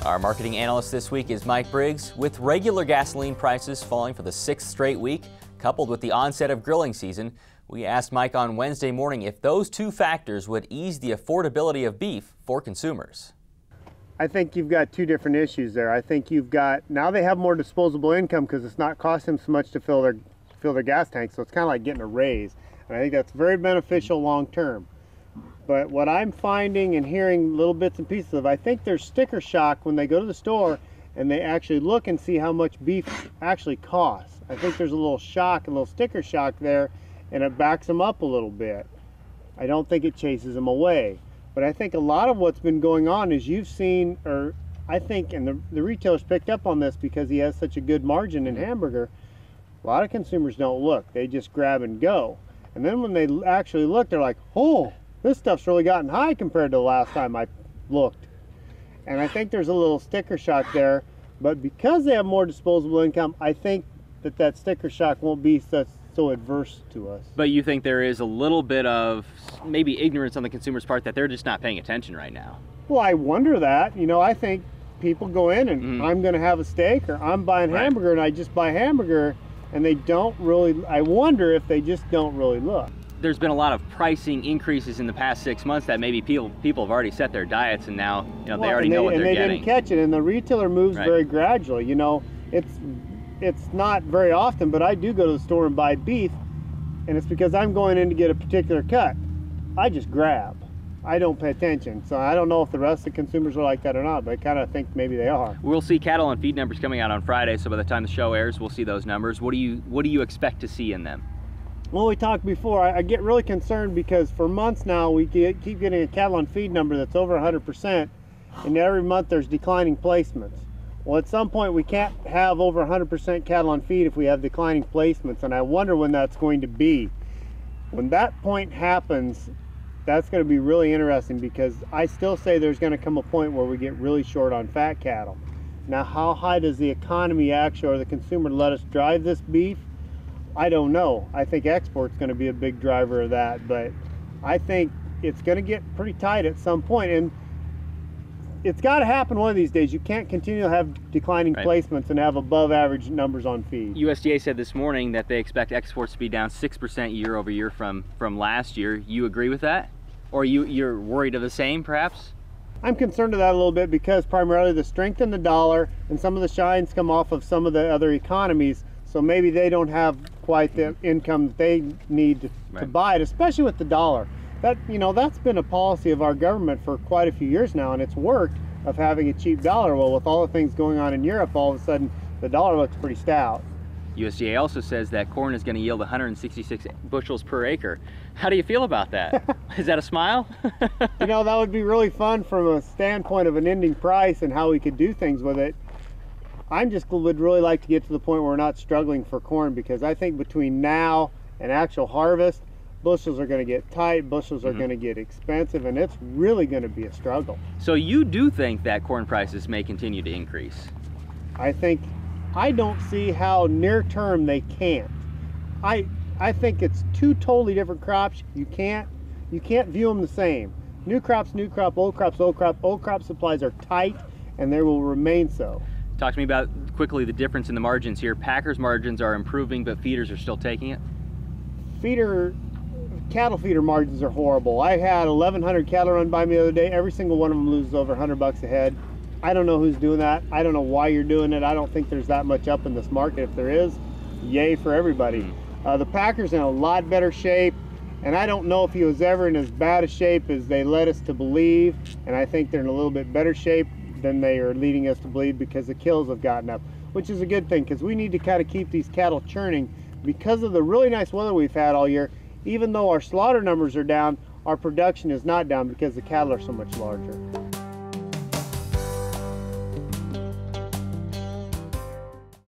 Our marketing analyst this week is Mike Briggs. With regular gasoline prices falling for the 6th straight week, coupled with the onset of grilling season, we asked Mike on Wednesday morning if those two factors would ease the affordability of beef for consumers. I think you've got two different issues there. I think you've got, now they have more disposable income because it's not costing them so much to fill their gas tank, so it's kind of like getting a raise. And I think that's very beneficial long term. But what I'm finding and hearing little bits and pieces of, I think there's sticker shock when they go to the store and they actually look and see how much beef actually costs. I think there's a little shock, a little sticker shock there, and it backs them up a little bit. I don't think it chases them away. But I think a lot of what's been going on is you've seen, or I think, and the retailers picked up on this because he has such a good margin in hamburger, a lot of consumers don't look. They just grab and go. And then when they actually look, they're like, oh, this stuff's really gotten high compared to the last time I looked. And I think there's a little sticker shock there, but because they have more disposable income, I think that sticker shock won't be so adverse to us. But you think there is a little bit of maybe ignorance on the consumer's part that they're just not paying attention right now? Well, I wonder that. You know, I think people go in and I'm going to have a steak, or I'm buying hamburger, and I just buy hamburger, and they don't really, I wonder if they just don't really look. There's been a lot of pricing increases in the past 6 months that maybe people have already set their diets, and now they already know what they're getting. And they didn't catch it, and the retailer moves very gradually. You know, it's not very often, but I do go to the store and buy beef, and it's because I'm going in to get a particular cut. I just grab. I don't pay attention. So I don't know if the rest of the consumers are like that or not, but I kind of think maybe they are. We'll see cattle and feed numbers coming out on Friday, so by the time the show airs, we'll see those numbers. What do you expect to see in them? Well, we talked before, I get really concerned because for months now we keep getting a cattle on feed number that's over 100%, and every month there's declining placements. Well, at some point we can't have over 100% cattle on feed if we have declining placements, and I wonder when that's going to be. When that point happens, that's going to be really interesting, because I still say there's going to come a point where we get really short on fat cattle. Now, how high does the economy actually, or the consumer, let us drive this beef? I don't know. I think export's going to be a big driver of that, but I think it's going to get pretty tight at some point, and it's got to happen one of these days. You can't continue to have declining placements and have above average numbers on feed. USDA said this morning that they expect exports to be down 6% year over year from last year. You agree with that? Or you're worried of the same, perhaps? I'm concerned of that a little bit, because primarily the strength in the dollar and some of the shines come off of some of the other economies. So maybe they don't have quite the income that they need to buy it, especially with the dollar. That, you know, that's been a policy of our government for quite a few years now, and it's worked, of having a cheap dollar. Well, with all the things going on in Europe, all of a sudden the dollar looks pretty stout. USDA also says that corn is going to yield 166 bushels per acre. How do you feel about that? Is that a smile? You know, that would be really fun from a standpoint of an ending price and how we could do things with it. I just would really like to get to the point where we're not struggling for corn, because I think between now and actual harvest, bushels are going to get tight, bushels are going to get expensive, and it's really going to be a struggle. So you do think that corn prices may continue to increase? I don't see how near term they can't. I think it's two totally different crops. You can't view them the same. New crops, new crop, old crops, old crop. Old crop supplies are tight, and they will remain so. Talk to me about quickly the difference in the margins here. Packers margins are improving, but feeders are still taking it? Cattle feeder margins are horrible. I had 1,100 cattle run by me the other day. Every single one of them loses over $100 a head. I don't know who's doing that. I don't know why you're doing it. I don't think there's that much up in this market. If there is, yay for everybody. The Packers in a lot better shape, and I don't know if he was ever in as bad a shape as they led us to believe, and I think they're in a little bit better shape than they are leading us to believe, because the kills have gotten up, which is a good thing, because we need to kind of keep these cattle churning. Because of the really nice weather we've had all year, even though our slaughter numbers are down, our production is not down because the cattle are so much larger.